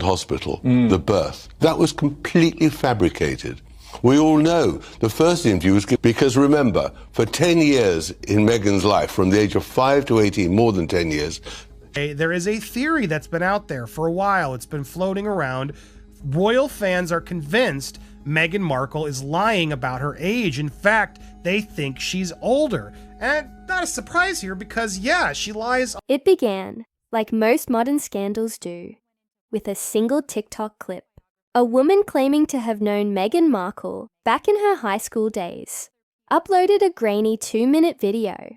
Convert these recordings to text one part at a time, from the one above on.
hospital, the birth. That was completely fabricated. We all know the first interview was because, remember, for 10 years in Meghan's life, from the age of 5 to 18, more than 10 years. There is a theory that's been out there for a while. It's been floating around. Royal fans are convinced Meghan Markle is lying about her age. In fact, they think she's older. And not a surprise here because, yeah, she lies. It began, like most modern scandals do, with a single TikTok clip. A woman claiming to have known Meghan Markle back in her high school days uploaded a grainy 2-minute video.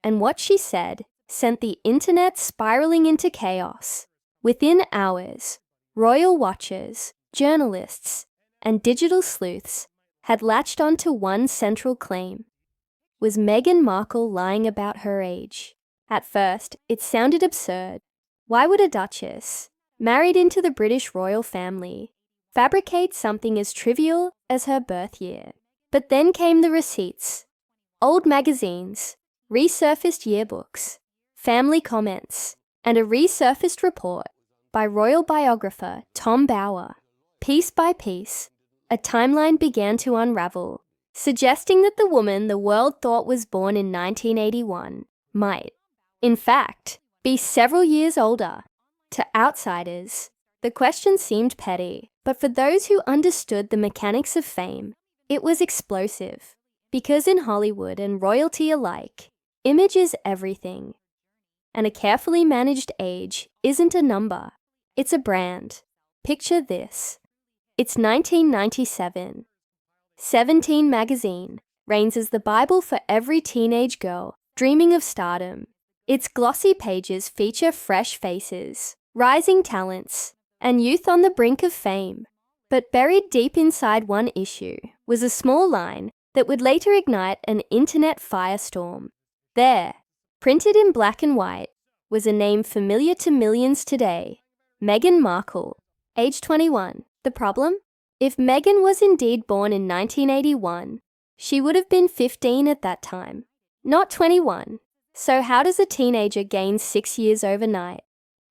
And what she said sent the internet spiraling into chaos. Within hours, royal watchers, journalists, and digital sleuths had latched onto one central claim. Was Meghan Markle lying about her age? At first, it sounded absurd. Why would a duchess, married into the British royal family, fabricate something as trivial as her birth year? But then came the receipts. Old magazines, resurfaced yearbooks, family comments, and a resurfaced report by royal biographer Tom Bower. Piece by piece, a timeline began to unravel, suggesting that the woman the world thought was born in 1981 might, in fact, be several years older. To outsiders, the question seemed petty, but for those who understood the mechanics of fame, it was explosive. Because in Hollywood and royalty alike, image is everything. And a carefully managed age isn't a number, it's a brand. Picture this. It's 1997. 17 magazine reigns as the Bible for every teenage girl dreaming of stardom. Its glossy pages feature fresh faces, rising talents, and youth on the brink of fame. But buried deep inside one issue was a small line that would later ignite an internet firestorm. There, printed in black and white, was a name familiar to millions today: Meghan Markle, age 21. The problem? If Meghan was indeed born in 1981, she would have been 15 at that time, not 21. So how does a teenager gain 6 years overnight?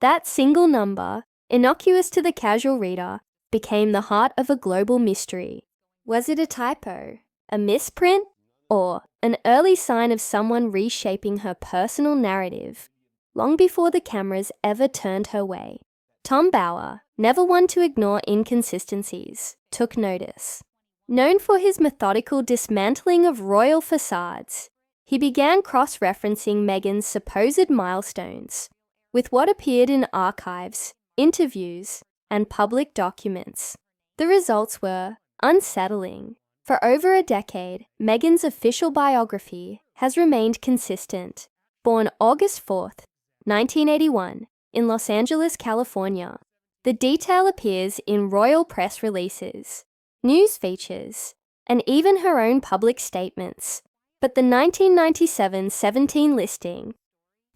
That single number, innocuous to the casual reader, became the heart of a global mystery. Was it a typo, a misprint, or an early sign of someone reshaping her personal narrative long before the cameras ever turned her way? Tom Bower, never one to ignore inconsistencies, took notice. Known for his methodical dismantling of royal facades, he began cross-referencing Meghan's supposed milestones with what appeared in archives, interviews, and public documents. The results were unsettling. For over a decade, Meghan's official biography has remained consistent. Born August 4th, 1981, in Los Angeles, California, the detail appears in royal press releases, news features, and even her own public statements. But the 1997 17 listing,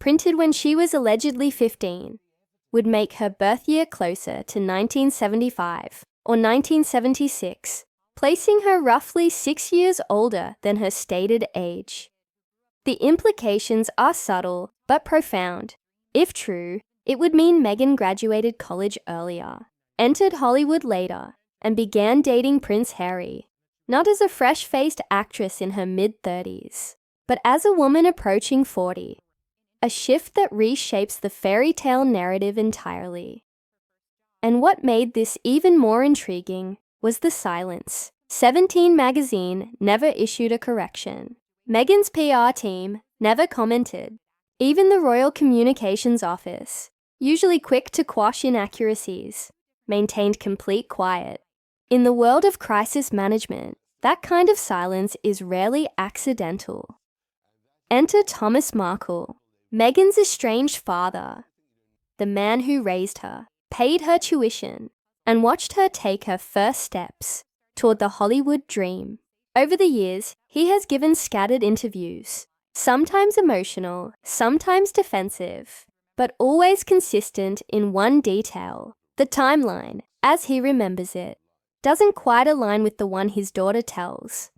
printed when she was allegedly 15, would make her birth year closer to 1975 or 1976, placing her roughly 6 years older than her stated age. The implications are subtle but profound. If true, it would mean Meghan graduated college earlier, entered Hollywood later, and began dating Prince Harry, not as a fresh-faced actress in her mid-30s, but as a woman approaching 40. A shift that reshapes the fairy tale narrative entirely. And what made this even more intriguing was the silence. 17 magazine never issued a correction. Meghan's PR team never commented. Even the Royal Communications Office, usually quick to quash inaccuracies, maintained complete quiet. In the world of crisis management, that kind of silence is rarely accidental. Enter Thomas Markle, Meghan's estranged father, the man who raised her, paid her tuition, and watched her take her first steps toward the Hollywood dream. Over the years, he has given scattered interviews, sometimes emotional, sometimes defensive, but always consistent in one detail: the timeline, as he remembers it, doesn't quite align with the one his daughter tells.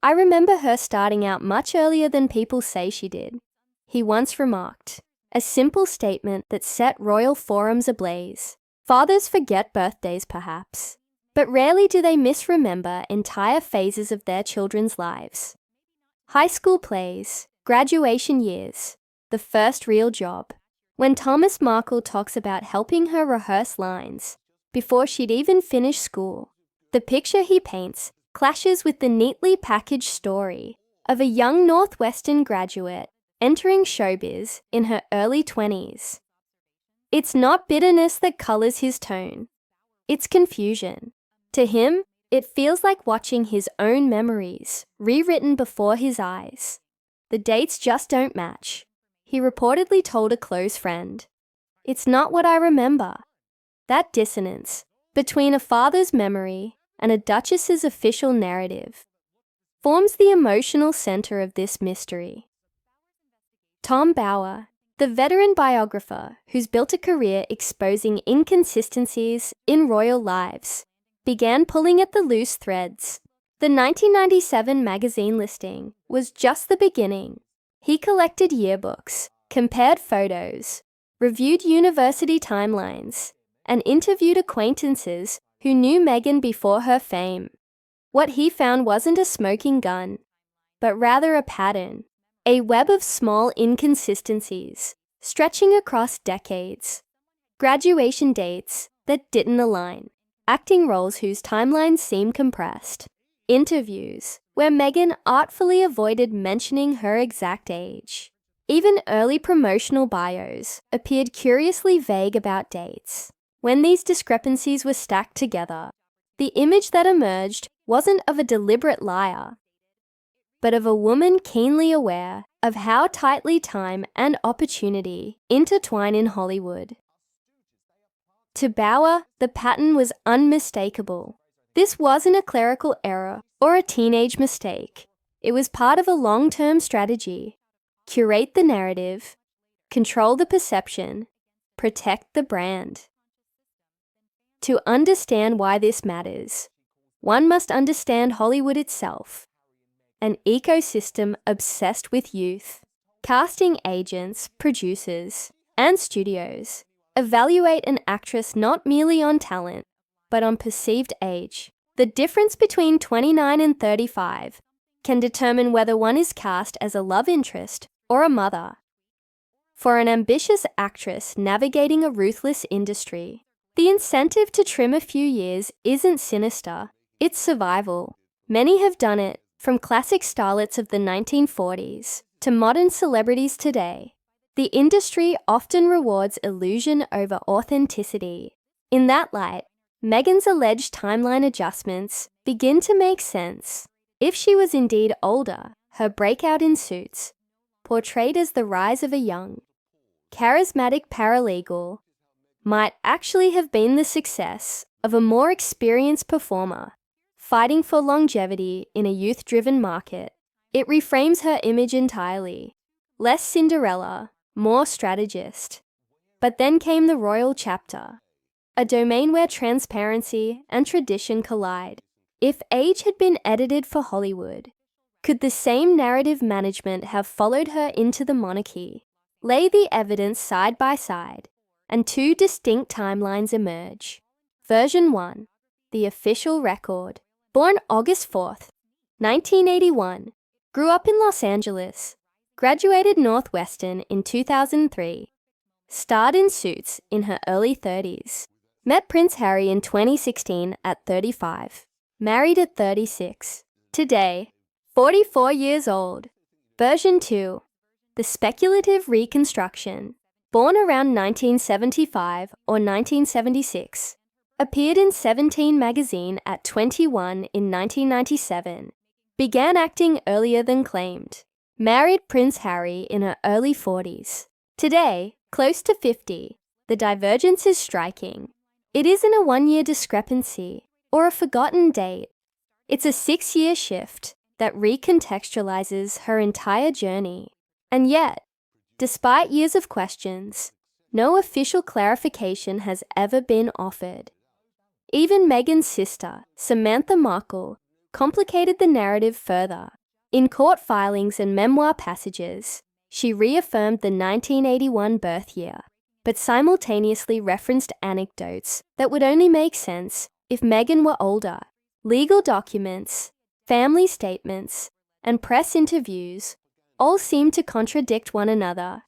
"I remember her starting out much earlier than people say she did," he once remarked, a simple statement that set royal forums ablaze. Fathers forget birthdays, perhaps, but rarely do they misremember entire phases of their children's lives. High school plays, graduation years, the first real job. When Thomas Markle talks about helping her rehearse lines before she'd even finished school, the picture he paints clashes with the neatly packaged story of a young Northwestern graduate entering showbiz in her early 20s. It's not bitterness that colors his tone. It's confusion. To him, it feels like watching his own memories rewritten before his eyes. The dates just don't match. He reportedly told a close friend, "It's not what I remember." That dissonance between a father's memory and a duchess's official narrative forms the emotional center of this mystery. Tom Bower, the veteran biographer who's built a career exposing inconsistencies in royal lives, began pulling at the loose threads. The 1997 magazine listing was just the beginning. He collected yearbooks, compared photos, reviewed university timelines, and interviewed acquaintances who knew Meghan before her fame. What he found wasn't a smoking gun, but rather a pattern, a web of small inconsistencies stretching across decades. Graduation dates that didn't align, acting roles whose timelines seemed compressed, interviews where Meghan artfully avoided mentioning her exact age. Even early promotional bios appeared curiously vague about dates. When these discrepancies were stacked together, the image that emerged wasn't of a deliberate liar, but of a woman keenly aware of how tightly time and opportunity intertwine in Hollywood. To Bower, the pattern was unmistakable. This wasn't a clerical error or a teenage mistake. It was part of a long-term strategy. Curate the narrative, control the perception, protect the brand. To understand why this matters, one must understand Hollywood itself, an ecosystem obsessed with youth. Casting agents, producers, and studios evaluate an actress not merely on talent, but on perceived age. The difference between 29 and 35 can determine whether one is cast as a love interest or a mother. For an ambitious actress navigating a ruthless industry, the incentive to trim a few years isn't sinister, it's survival. Many have done it, from classic starlets of the 1940s to modern celebrities today. The industry often rewards illusion over authenticity. In that light, Meghan's alleged timeline adjustments begin to make sense. If she was indeed older, her breakout in Suits, portrayed as the rise of a young, charismatic paralegal, might actually have been the success of a more experienced performer fighting for longevity in a youth-driven market. It reframes her image entirely. Less Cinderella, more strategist. But then came the royal chapter, a domain where transparency and tradition collide. If age had been edited for Hollywood, could the same narrative management have followed her into the monarchy? Lay the evidence side by side, and two distinct timelines emerge. Version 1, the official record. Born August 4th, 1981, grew up in Los Angeles, graduated Northwestern in 2003, starred in Suits in her early 30s, met Prince Harry in 2016 at 35, married at 36. Today, 44 years old. Version 2, the speculative reconstruction. Born around 1975 or 1976, appeared in 17 magazine at 21 in 1997, began acting earlier than claimed, married Prince Harry in her early 40s. Today, close to 50, the divergence is striking. It isn't a one-year discrepancy or a forgotten date. It's a 6-year shift that recontextualizes her entire journey. And yet, despite years of questions, no official clarification has ever been offered. Even Meghan's sister, Samantha Markle, complicated the narrative further. In court filings and memoir passages, she reaffirmed the 1981 birth year, but simultaneously referenced anecdotes that would only make sense if Meghan were older. Legal documents, family statements, and press interviews all seem to contradict one another,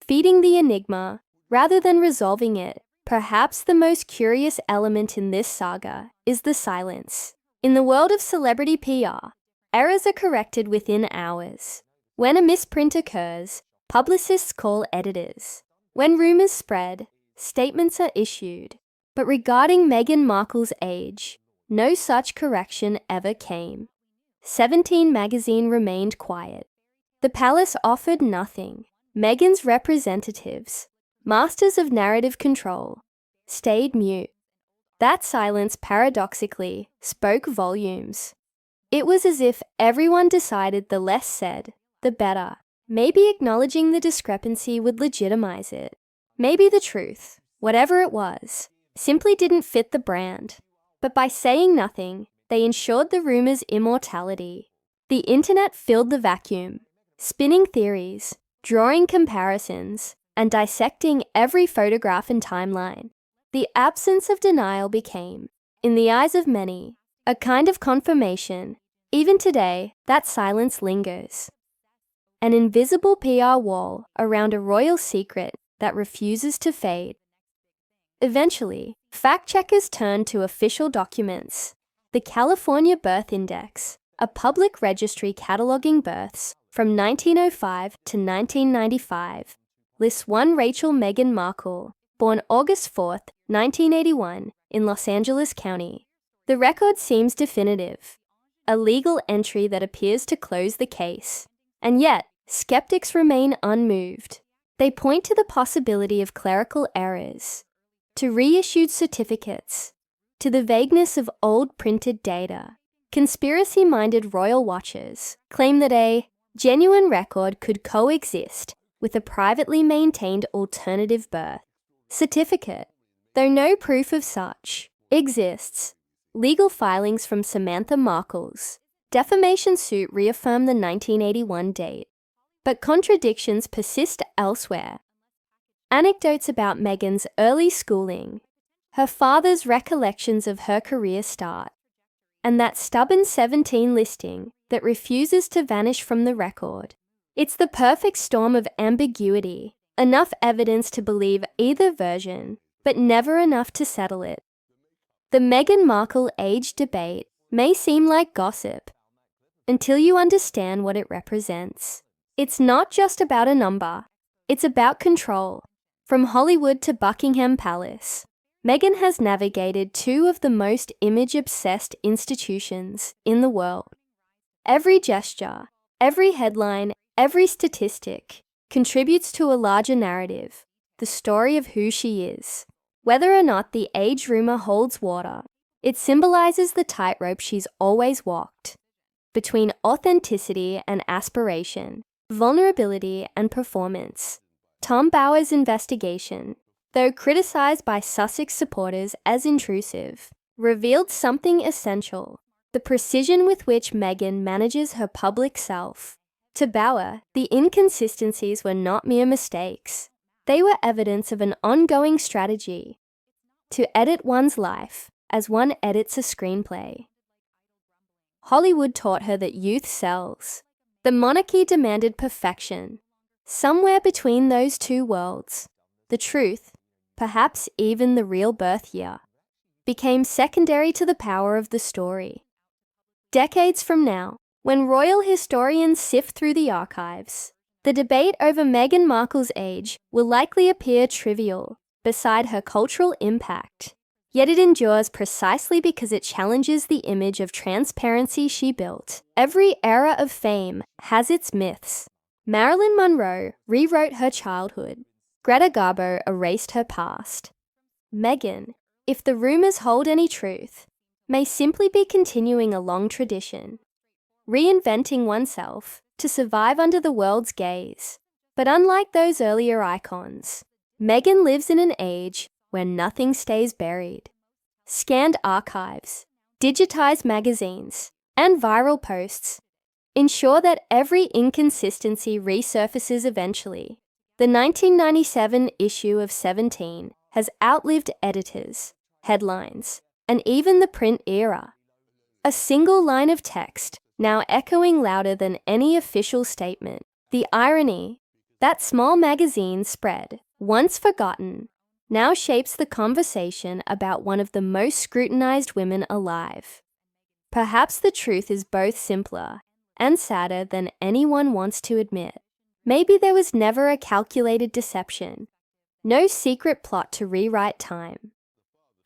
feeding the enigma rather than resolving it. Perhaps the most curious element in this saga is the silence. In the world of celebrity PR, errors are corrected within hours. When a misprint occurs, publicists call editors. When rumors spread, statements are issued. But regarding Meghan Markle's age, no such correction ever came. 17 magazine remained quiet. The palace offered nothing. Meghan's representatives, masters of narrative control, stayed mute. That silence, paradoxically, spoke volumes. It was as if everyone decided the less said, the better. Maybe acknowledging the discrepancy would legitimize it. Maybe the truth, whatever it was, simply didn't fit the brand. But by saying nothing, they ensured the rumor's immortality. The internet filled the vacuum, spinning theories, drawing comparisons, and dissecting every photograph and timeline. The absence of denial became, in the eyes of many, a kind of confirmation. Even today, that silence lingers. An invisible PR wall around a royal secret that refuses to fade. Eventually, fact-checkers turned to official documents. The California Birth Index, a public registry cataloging births from 1905 to 1995, lists one Rachel Meghan Markle, born August 4, 1981, in Los Angeles County. The record seems definitive, a legal entry that appears to close the case. And yet, skeptics remain unmoved. They point to the possibility of clerical errors, to reissued certificates, to the vagueness of old printed data. Conspiracy-minded royal watchers claim that a genuine record could coexist with a privately maintained alternative birth certificate, though no proof of such exists. Legal filings from Samantha Markle's defamation suit reaffirm the 1981 date, but contradictions persist elsewhere. Anecdotes about Meghan's early schooling, her father's recollections of her career start, and that stubborn 17 listing that refuses to vanish from the record. It's the perfect storm of ambiguity, enough evidence to believe either version, but never enough to settle it. The Meghan Markle age debate may seem like gossip until you understand what it represents. It's not just about a number, it's about control. From Hollywood to Buckingham Palace, Meghan has navigated two of the most image-obsessed institutions in the world. Every gesture, every headline, every statistic contributes to a larger narrative, the story of who she is. Whether or not the age rumor holds water, it symbolizes the tightrope she's always walked between authenticity and aspiration, vulnerability and performance. Tom Bower's investigation, though criticized by Sussex supporters as intrusive, revealed something essential: the precision with which Meghan manages her public self. To Bower, the inconsistencies were not mere mistakes. They were evidence of an ongoing strategy to edit one's life as one edits a screenplay. Hollywood taught her that youth sells. The monarchy demanded perfection. Somewhere between those two worlds, the truth, perhaps even the real birth year, became secondary to the power of the story. Decades from now, when royal historians sift through the archives, the debate over Meghan Markle's age will likely appear trivial beside her cultural impact. Yet it endures precisely because it challenges the image of transparency she built. Every era of fame has its myths. Marilyn Monroe rewrote her childhood. Greta Garbo erased her past. Meghan, if the rumors hold any truth, may simply be continuing a long tradition, reinventing oneself to survive under the world's gaze. But unlike those earlier icons, Meghan lives in an age where nothing stays buried. Scanned archives, digitized magazines, and viral posts ensure that every inconsistency resurfaces eventually. The 1997 issue of 17 has outlived editors, headlines, and even the print era. A single line of text, now echoing louder than any official statement. The irony, that small magazine spread, once forgotten, now shapes the conversation about one of the most scrutinized women alive. Perhaps the truth is both simpler and sadder than anyone wants to admit. Maybe there was never a calculated deception, no secret plot to rewrite time.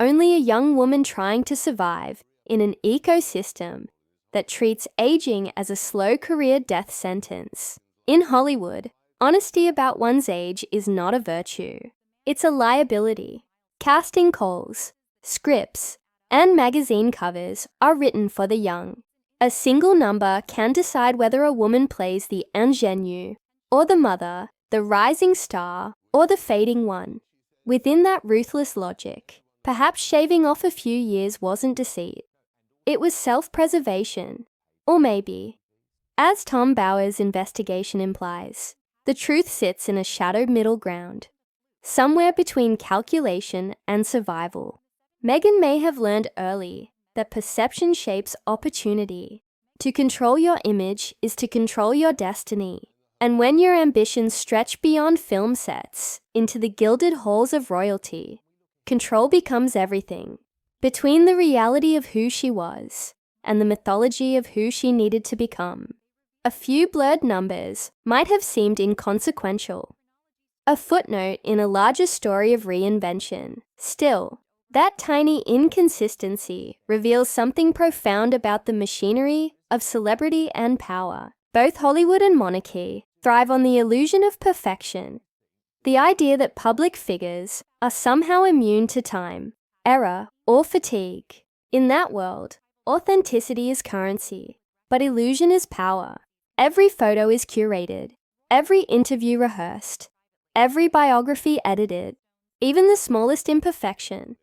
Only a young woman trying to survive in an ecosystem that treats aging as a slow career death sentence. In Hollywood, honesty about one's age is not a virtue. It's a liability. Casting calls, scripts, and magazine covers are written for the young. A single number can decide whether a woman plays the ingenue, or the mother, the rising star, or the fading one. Within that ruthless logic, perhaps shaving off a few years wasn't deceit. It was self-preservation. Or maybe, as Tom Bower's investigation implies, the truth sits in a shadowed middle ground, somewhere between calculation and survival. Meghan may have learned early that perception shapes opportunity. To control your image is to control your destiny. And when your ambitions stretch beyond film sets into the gilded halls of royalty, control becomes everything. Between the reality of who she was and the mythology of who she needed to become, a few blurred numbers might have seemed inconsequential. A footnote in a larger story of reinvention. Still, that tiny inconsistency reveals something profound about the machinery of celebrity and power. Both Hollywood and monarchy thrive on the illusion of perfection. The idea that public figures are somehow immune to time, error, or fatigue. In that world, authenticity is currency, but illusion is power. Every photo is curated, every interview rehearsed, every biography edited, even the smallest imperfection.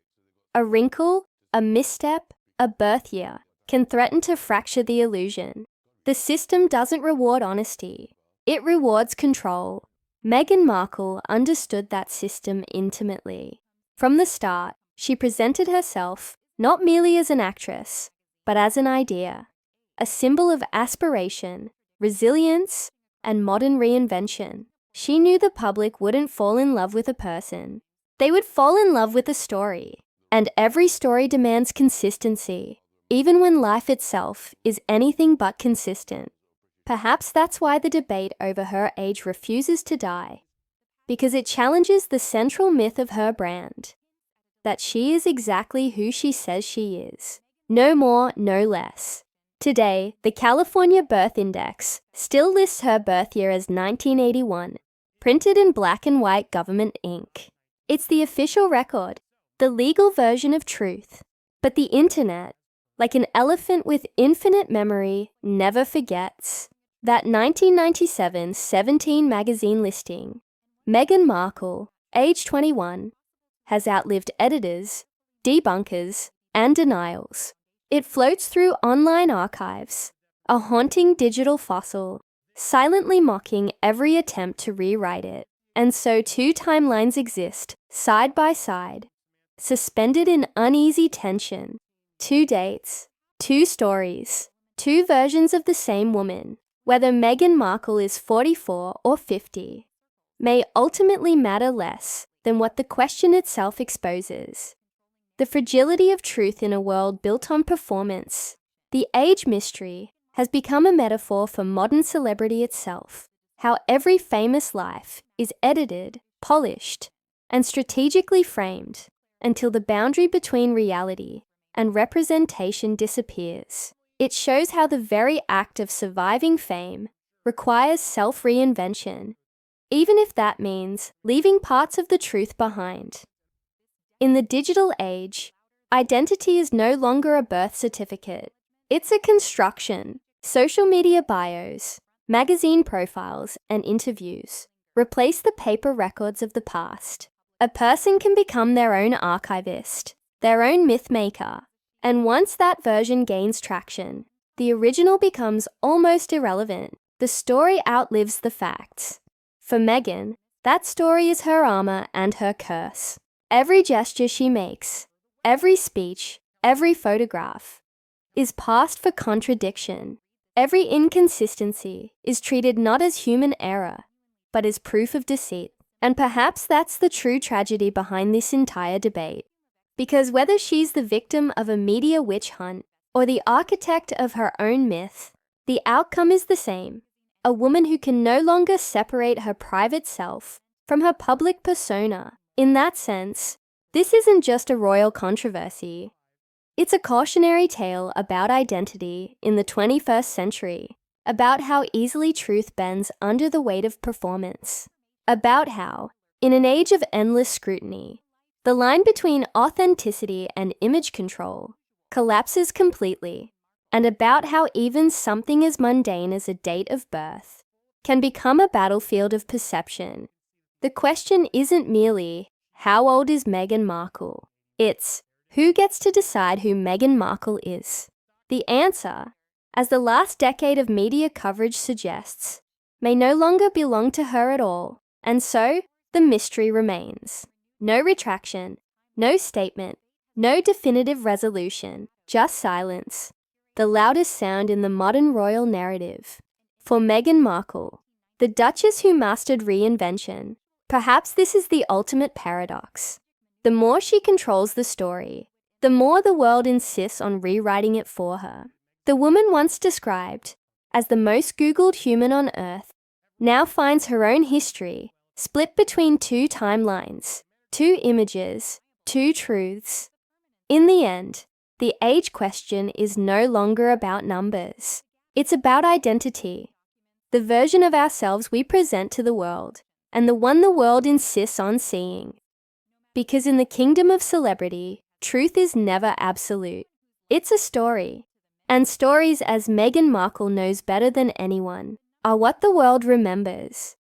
A wrinkle, a misstep, a birth year can threaten to fracture the illusion. The system doesn't reward honesty. It rewards control. Meghan Markle understood that system intimately. From the start, she presented herself not merely as an actress, but as an idea, a symbol of aspiration, resilience, and modern reinvention. She knew the public wouldn't fall in love with a person. They would fall in love with a story. And every story demands consistency, even when life itself is anything but consistent. Perhaps that's why the debate over her age refuses to die, because it challenges the central myth of her brand, that she is exactly who she says she is. No more, no less. Today, the California Birth Index still lists her birth year as 1981, printed in black and white government ink. It's the official record, the legal version of truth. But the internet, like an elephant with infinite memory, never forgets. That 1997 17 magazine listing, Meghan Markle, age 21, has outlived editors, debunkers, and denials. It floats through online archives, a haunting digital fossil, silently mocking every attempt to rewrite it. And so two timelines exist, side by side, suspended in uneasy tension. Two dates, two stories, two versions of the same woman. Whether Meghan Markle is 44 or 50 may ultimately matter less than what the question itself exposes. The fragility of truth in a world built on performance. The age mystery has become a metaphor for modern celebrity itself. How every famous life is edited, polished, and strategically framed until the boundary between reality and representation disappears. It shows how the very act of surviving fame requires self-reinvention, even if that means leaving parts of the truth behind. In the digital age, identity is no longer a birth certificate. It's a construction. Social media bios, magazine profiles, and interviews replace the paper records of the past. A person can become their own archivist, their own myth maker, and once that version gains traction, the original becomes almost irrelevant. The story outlives the facts. For Meghan, That story is her armor and her curse. Every gesture she makes, every speech, every photograph, is passed for contradiction. Every inconsistency is treated not as human error, but as proof of deceit. And perhaps that's the true tragedy behind this entire debate. Because whether she's the victim of a media witch hunt or the architect of her own myth, the outcome is the same. A woman who can no longer separate her private self from her public persona. In that sense, this isn't just a royal controversy. It's a cautionary tale about identity in the 21st century, about how easily truth bends under the weight of performance, about how, in an age of endless scrutiny, the line between authenticity and image control collapses completely, and about how even something as mundane as a date of birth can become a battlefield of perception. The question isn't merely, how old is Meghan Markle? It's, who gets to decide who Meghan Markle is? The answer, as the last decade of media coverage suggests, may no longer belong to her at all, and so the mystery remains. No retraction, no statement, no definitive resolution, just silence, the loudest sound in the modern royal narrative. For Meghan Markle, the Duchess who mastered reinvention, perhaps this is the ultimate paradox. The more she controls the story, the more the world insists on rewriting it for her. The woman once described as the most Googled human on Earth now finds her own history split between two timelines, two images, two truths. In the end, the age question is no longer about numbers. It's about identity, the version of ourselves we present to the world, and the one the world insists on seeing. Because in the kingdom of celebrity, truth is never absolute. It's a story. And stories, as Meghan Markle knows better than anyone, are what the world remembers.